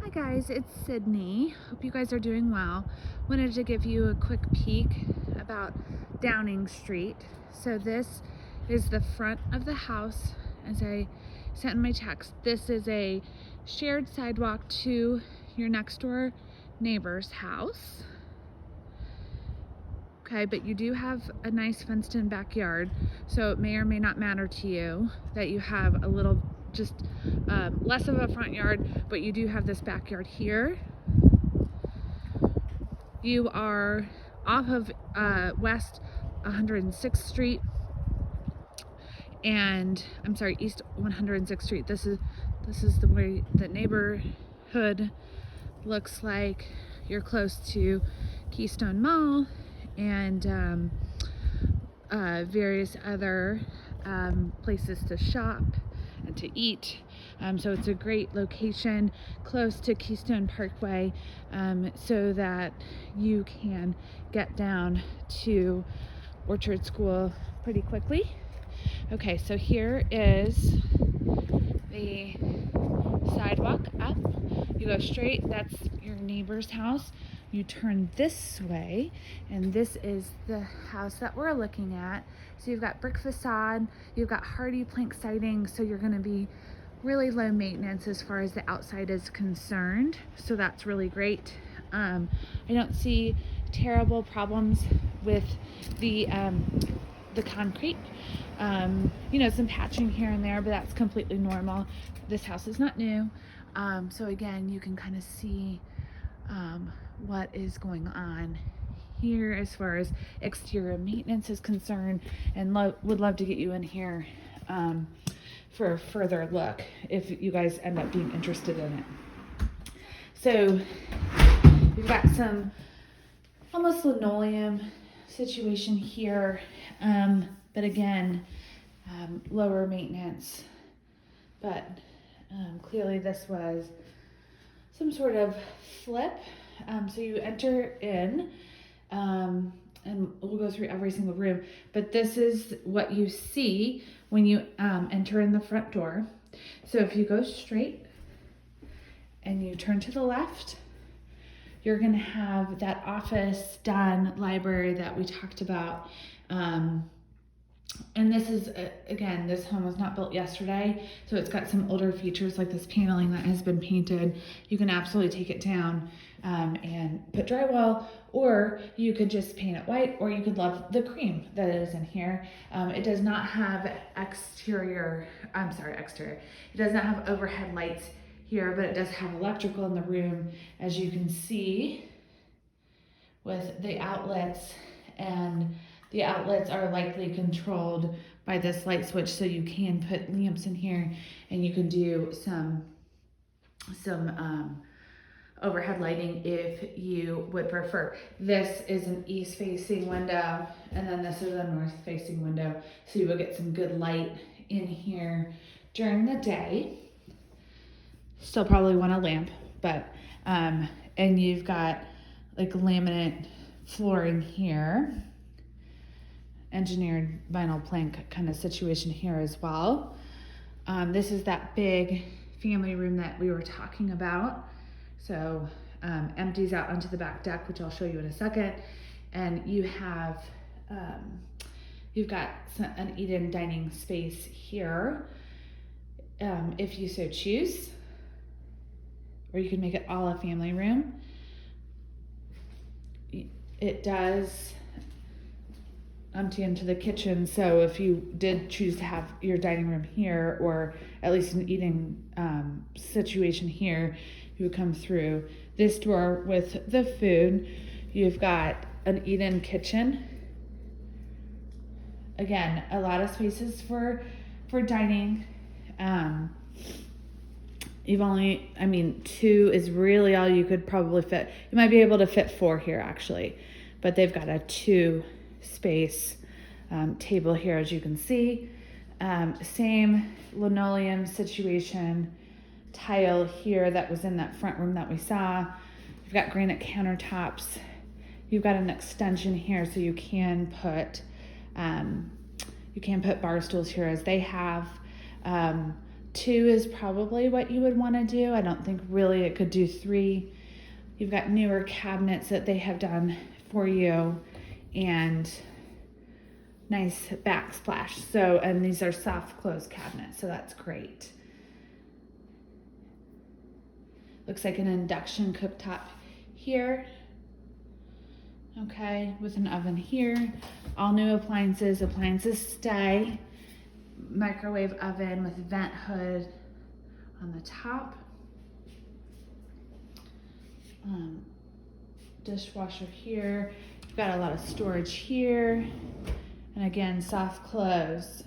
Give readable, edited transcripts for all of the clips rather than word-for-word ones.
Hi guys, it's Sydney. Hope you guys are doing well. Wanted to give you a quick peek about Downing Street. So this is the front of the house. As I sent in my text, this is a shared sidewalk to your next door neighbor's house. Okay, but you do have a nice fenced in backyard, so it may or may not matter to you that you have a little just less of a front yard, but you do have this backyard here. You are off of West 106th Street, and I'm sorry, East 106th Street. This is the way the neighborhood looks like. You're close to Keystone Mall and various other places to shop and to eat. So it's a great location close to Keystone Parkway, so that you can get down to Orchard School pretty quickly. Okay, so here is the sidewalk up. You go straight, that's your neighbor's house. You turn this way, and this is the house that we're looking at. So you've got brick facade, you've got hardy plank siding, so you're gonna be really low maintenance as far as the outside is concerned. So that's really great. I don't see terrible problems with the concrete. Some patching here and there, but that's completely normal. This house is not new. So again, you can kind of see what is going on here as far as exterior maintenance is concerned, and would love to get you in here for a further look if you guys end up being interested in it. So we've got some almost linoleum situation here, but again, lower maintenance, but clearly this was some sort of flip. So you enter in, and we'll go through every single room, but this is what you see when you enter in the front door. So if you go straight and you turn to the left, you're gonna have that office, den, library that we talked about. And this is, again, this home was not built yesterday, so it's got some older features like this paneling that has been painted. You can absolutely take it down and put drywall, or you could just paint it white, or you could love the cream that is in here. It does not have exterior. It does not have overhead lights here, but it does have electrical in the room, as you can see with the outlets, and the outlets are likely controlled by this light switch, so you can put lamps in here and you can do some overhead lighting if you would prefer. This is an east facing window, and then this is a north facing window, so you will get some good light in here during the day. Still probably want a lamp, but and you've got like laminate flooring here, engineered vinyl plank kind of situation here as well. This is that big family room that we were talking about. So empties out onto the back deck, which I'll show you in a second. And you have, you've got an eat-in dining space here, if you so choose, or you can make it all a family room. It does empty into the kitchen, so if you did choose to have your dining room here, or at least an eating situation here, you would come through this door with the food. You've got an eat-in kitchen. Again, a lot of spaces for dining. Two is really all you could probably fit. You might be able to fit 4 here actually, but they've got a 2 space table here, as you can see. Same linoleum situation, tile here that was in that front room that we saw. You've got granite countertops. You've got an extension here, so you can put bar stools here, as they have. 2 is probably what you would want to do. I don't think really it could do 3. You've got newer cabinets that they have done for you and nice backsplash. So, and these are soft close cabinets, so that's great. Looks like an induction cooktop here. Okay, with an oven here. All new appliances. Appliances stay. Microwave oven with vent hood on the top. Dishwasher here. You've got a lot of storage here. And again, soft close.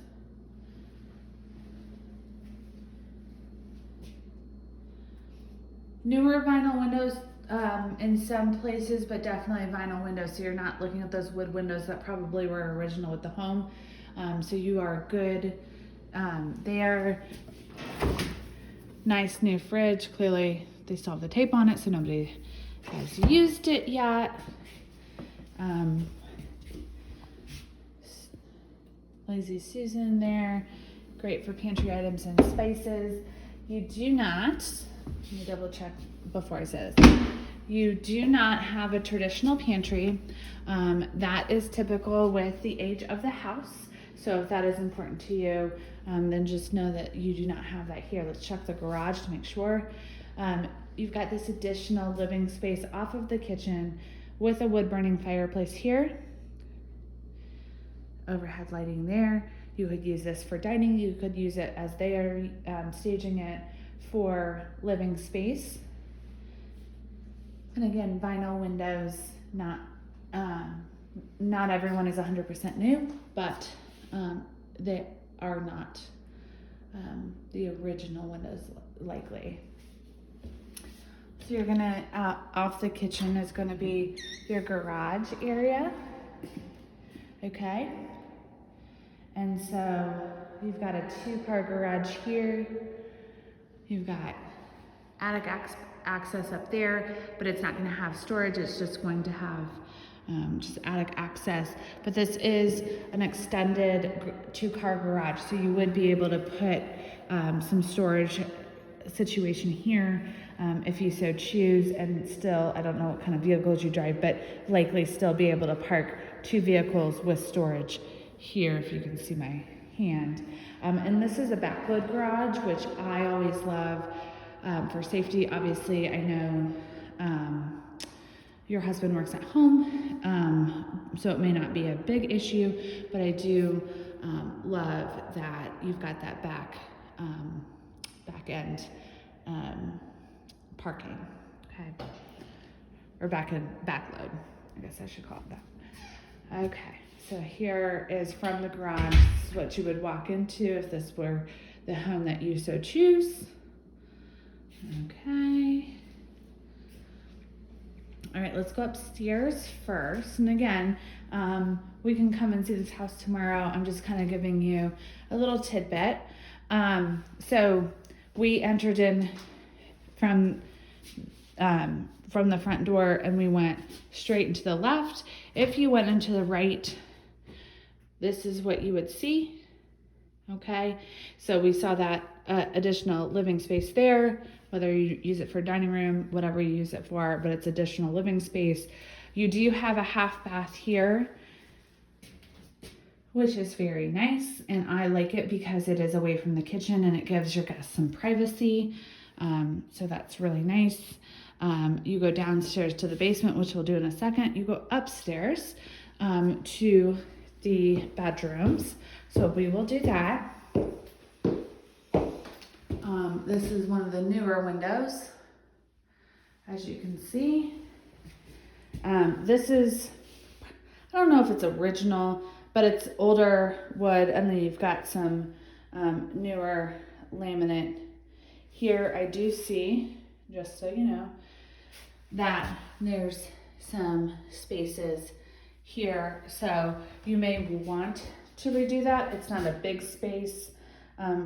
Newer vinyl windows in some places, but definitely vinyl windows. So you're not looking at those wood windows that probably were original with the home. So you are good there. Nice new fridge. Clearly they still have the tape on it, so nobody has used it yet. Lazy Susan there. Great for pantry items and spices. You do not, let me double check before I say this. You do not have a traditional pantry. That is typical with the age of the house. So if that is important to you, then just know that you do not have that here. Let's check the garage to make sure. You've got this additional living space off of the kitchen with a wood burning fireplace here. Overhead lighting there. You could use this for dining. You could use it as they are staging it for living space. And again, vinyl windows, not everyone is 100% new, but they are not the original windows likely. So you're gonna, off the kitchen is gonna be your garage area, okay? And so you've got a 2-car garage here. You've got attic access up there, but it's not gonna have storage. It's just going to have just attic access. But this is an extended 2-car garage, so you would be able to put some storage situation here if you so choose, and still, I don't know what kind of vehicles you drive, but likely still be able to park 2 vehicles with storage here, if you can see my hand. And this is a backload garage, which I always love for safety. Obviously, I know your husband works at home, so it may not be a big issue, but I do love that you've got that back end parking, okay, or backload. I guess I should call it that. Okay, so here is from the garage. This is what you would walk into if this were the home that you so choose. Okay. All right, let's go upstairs first. And again, we can come and see this house tomorrow. I'm just kind of giving you a little tidbit. So we entered in from the front door and we went straight into the left. If you went into the right, this is what you would see. Okay, so we saw that additional living space there, whether you use it for dining room, whatever you use it for, but it's additional living space. You do have a half bath here, which is very nice, and I like it because it is away from the kitchen and it gives your guests some privacy. So that's really nice. You go downstairs to the basement, which we'll do in a second. You go upstairs to the bedrooms. So we will do that. This is one of the newer windows, as you can see. This is, I don't know if it's original, but it's older wood, and then you've got some newer laminate. Here I do see, just so you know, that there's some spaces here, so you may want to redo that. It's not a big space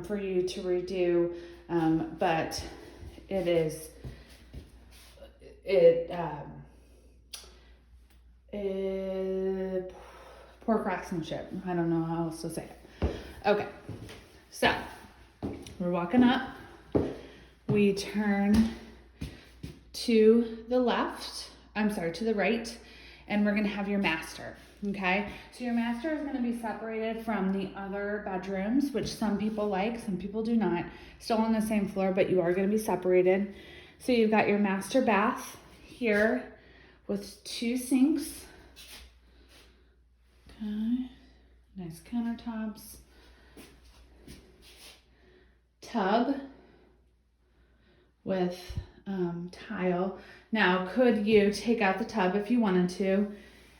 for you to redo, but it is, poor craftsmanship. I don't know how else to say it. Okay, so we're walking up. We turn to the left, to the right, and we're gonna have your master, okay? So your master is gonna be separated from the other bedrooms, which some people like, some people do not. Still on the same floor, but you are gonna be separated. So you've got your master bath here with 2 sinks. Okay, nice countertops. Tub with tile. Now, could you take out the tub if you wanted to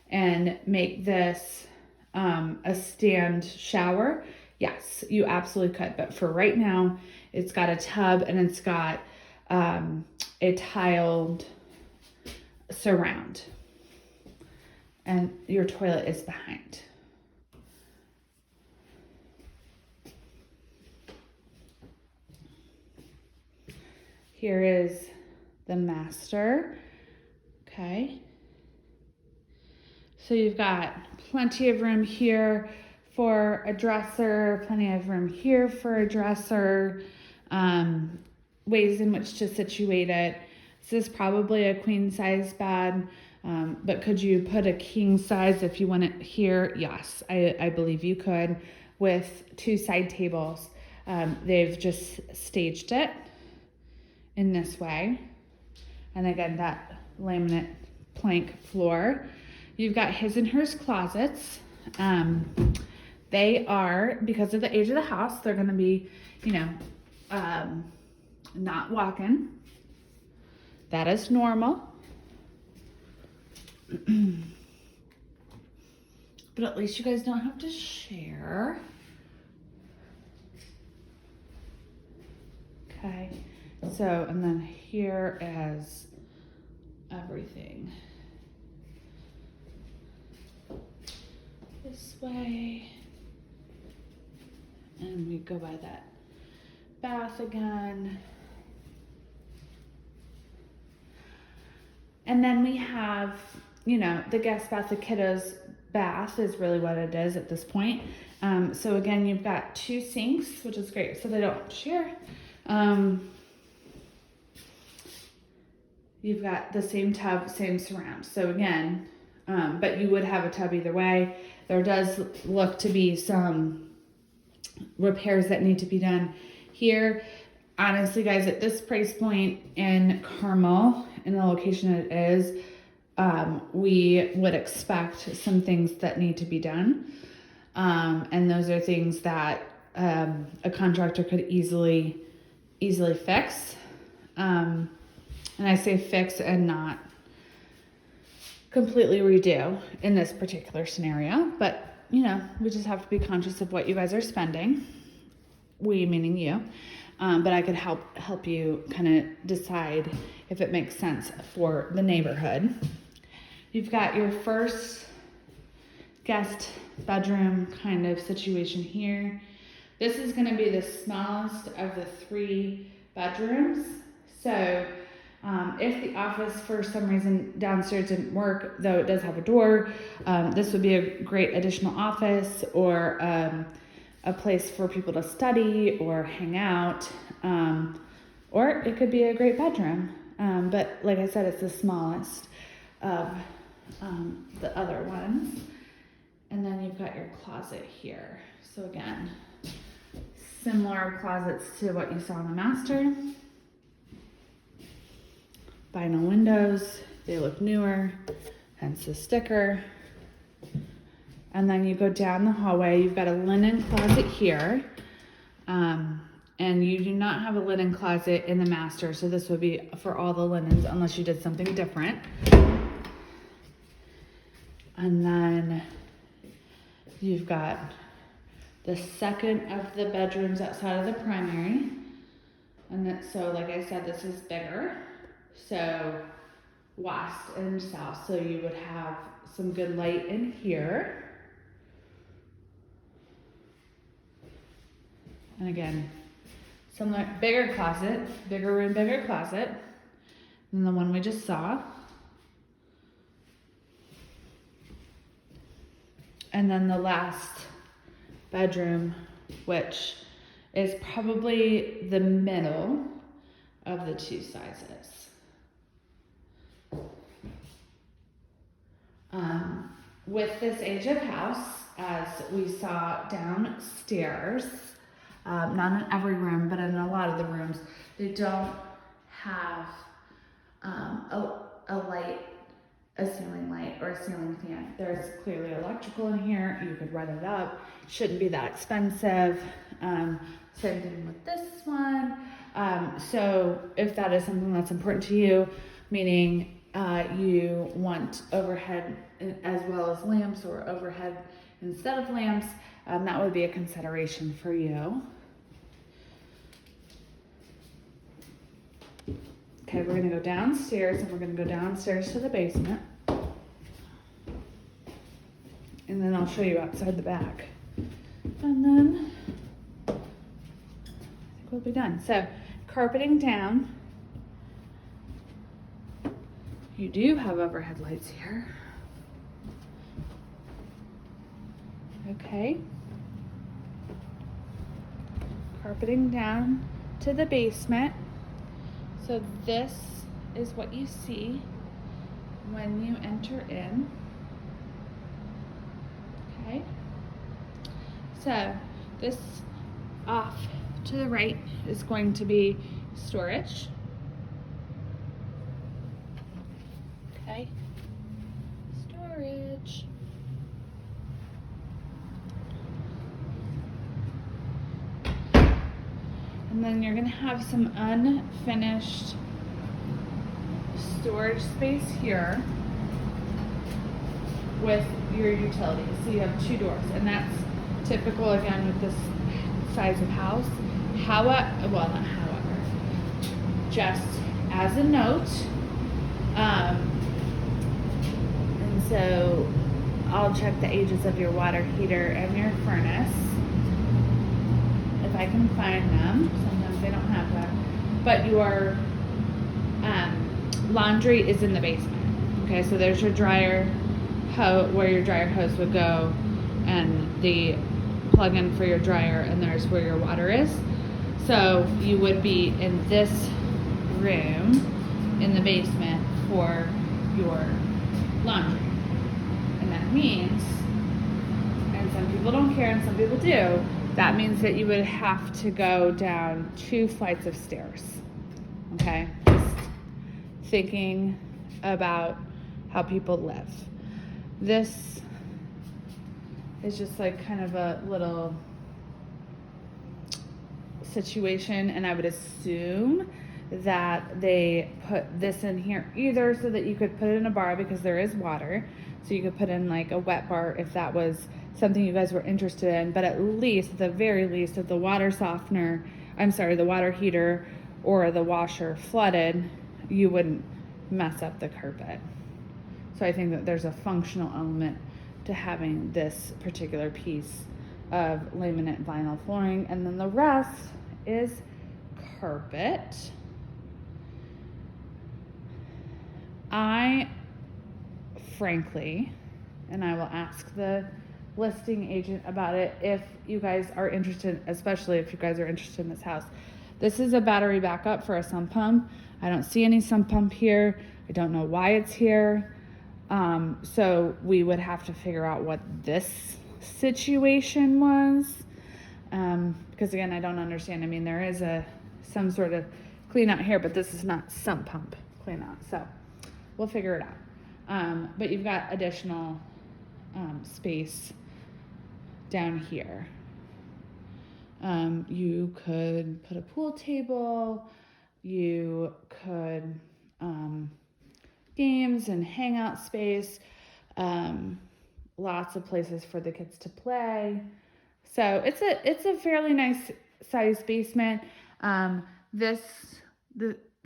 and make this a stand shower? Yes, you absolutely could. But for right now, it's got a tub and it's got a tiled surround. And your toilet is behind. Here is the master, okay? So you've got plenty of room here for a dresser, plenty of room here for a dresser, ways in which to situate it. This is probably a queen size bed, but could you put a king size if you want it here? Yes, I believe you could, with 2 side tables. They've just staged it in this way. And again, that laminate plank floor. You've got his and hers closets. They are, because of the age of the house, they're gonna be, not walking. That is normal. But at least you guys don't have to share. Okay. So, and then here is everything. This way. And we go by that bath again. And then we have, the guest bath, the kiddos bath is really what it is at this point. So again, you've got 2 sinks, which is great. So they don't share. You've got the same tub, same surround. So again, but you would have a tub either way. There does look to be some repairs that need to be done here. Honestly, guys, at this price point in Carmel, in the location it is, we would expect some things that need to be done. And those are things that a contractor could easily fix. And I say fix and not completely redo in this particular scenario. But, we just have to be conscious of what you guys are spending. We, meaning you. But I could help you kind of decide if it makes sense for the neighborhood. You've got your first guest bedroom kind of situation here. This is going to be the smallest of the 3 bedrooms. So if the office for some reason downstairs didn't work, though it does have a door, this would be a great additional office or a place for people to study or hang out, or it could be a great bedroom. But like I said, it's the smallest of the other ones. And then you've got your closet here. So again, similar closets to what you saw in the master. Vinyl windows, they look newer, hence the sticker. And then you go down the hallway, you've got a linen closet here. And you do not have a linen closet in the master, so this would be for all the linens unless you did something different. And then you've got the second of the bedrooms outside of the primary. And so like I said, this is bigger. So west and south. So you would have some good light in here. And again, similar, bigger closet, bigger room, bigger closet than the one we just saw. And then the last bedroom, which is probably the middle of the two sizes. With this age of house, as we saw downstairs, not in every room, but in a lot of the rooms, they don't have a light, a ceiling light or a ceiling fan. There's clearly electrical in here. You could run it up. Shouldn't be that expensive. Same thing with this one. So if that is something that's important to you, meaning you want overhead as well as lamps, or overhead instead of lamps, that would be a consideration for you. Okay, we're gonna go downstairs, and we're gonna go downstairs to the basement. And then I'll show you outside the back. And then I think we'll be done. So, carpeting down. You do have overhead lights here. Okay. Carpeting down to the basement. So this is what you see when you enter in. Okay. So this off to the right is going to be storage. Okay. Storage. And then you're gonna have some unfinished storage space here with your utilities. So you have two doors, and that's typical again with this size of house. Well, not however, just as a note, and so I'll check the ages of your water heater and your furnace if I can find them. Sometimes they don't have them. But your laundry is in the basement. Okay, so there's your dryer where your dryer hose would go, and the plug-in for your dryer, and there's where your water is. So you would be in this room in the basement for your laundry. And that means, and some people don't care and some people do, that means that you would have to go down 2 flights of stairs. Okay? Just thinking about how people live. This is just like kind of a little situation, and I would assume that they put this in here either so that you could put it in a bar because there is water, so you could put in like a wet bar if that was something you guys were interested in, but at least, at the very least, if the water the water heater or the washer flooded, you wouldn't mess up the carpet. So I think that there's a functional element to having this particular piece of laminate vinyl flooring, and then the rest is carpet. I frankly, and I will ask the listing agent about it if you guys are interested, especially if you guys are interested in this house. This is a battery backup for a sump pump. I don't see any sump pump here. I don't know why it's here. So we would have to figure out what this situation was. Because again, I don't understand. I mean, there is some sort of clean out here, but this is not sump pump clean out. So we'll figure it out. But you've got additional space down here. You could put a pool table. You could games and hangout space. Lots of places for the kids to play. So it's a fairly nice sized basement. The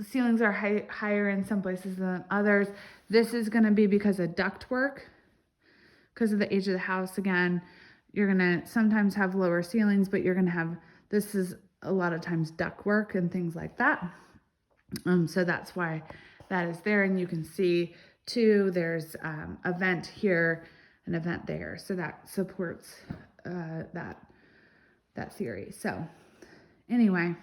ceilings are higher in some places than others. This is going to be because of duct work, because of the age of the house. Again, you're going to sometimes have lower ceilings, but you're going to have, this is a lot of times duct work and things like that. So that's why that is there. And you can see too, there's a vent here, an vent there. So that supports that theory. So Anyway,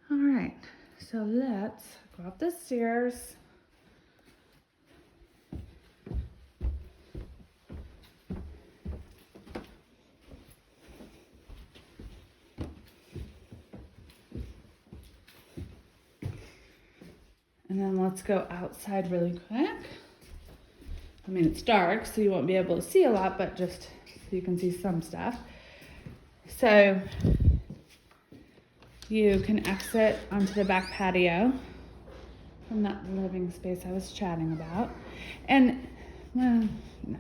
all right, so let's go up the stairs. And then let's go outside really quick. I mean, it's dark, so you won't be able to see a lot, but just so you can see some stuff. So you can exit onto the back patio from that living space I was chatting about. And, well, no.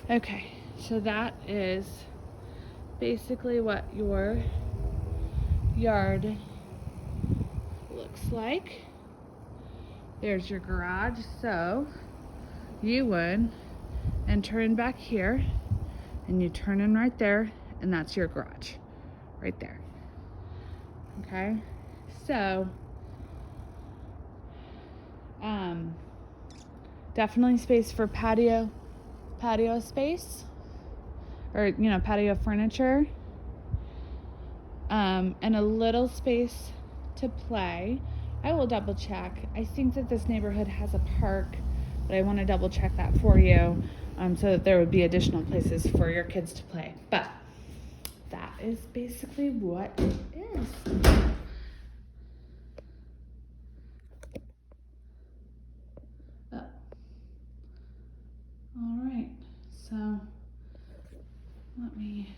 Okay, so that is basically what your yard looks like. There's your garage, so you would enter in back here and you turn in right there, and that's your garage right there. Okay, so definitely space for patio space, or patio furniture, and a little space to play. I will double check. I think that this neighborhood has a park, but I want to double check that for you, so that there would be additional places for your kids to play. But that is basically what it is. Oh. All right, so let me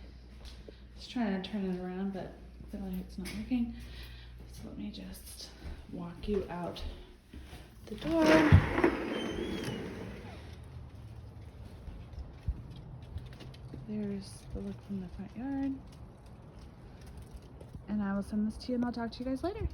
just try to turn it around, but I feel like it's not working. So let me just walk you out the door. There's the look from the front yard. And I will send this to you, and I'll talk to you guys later.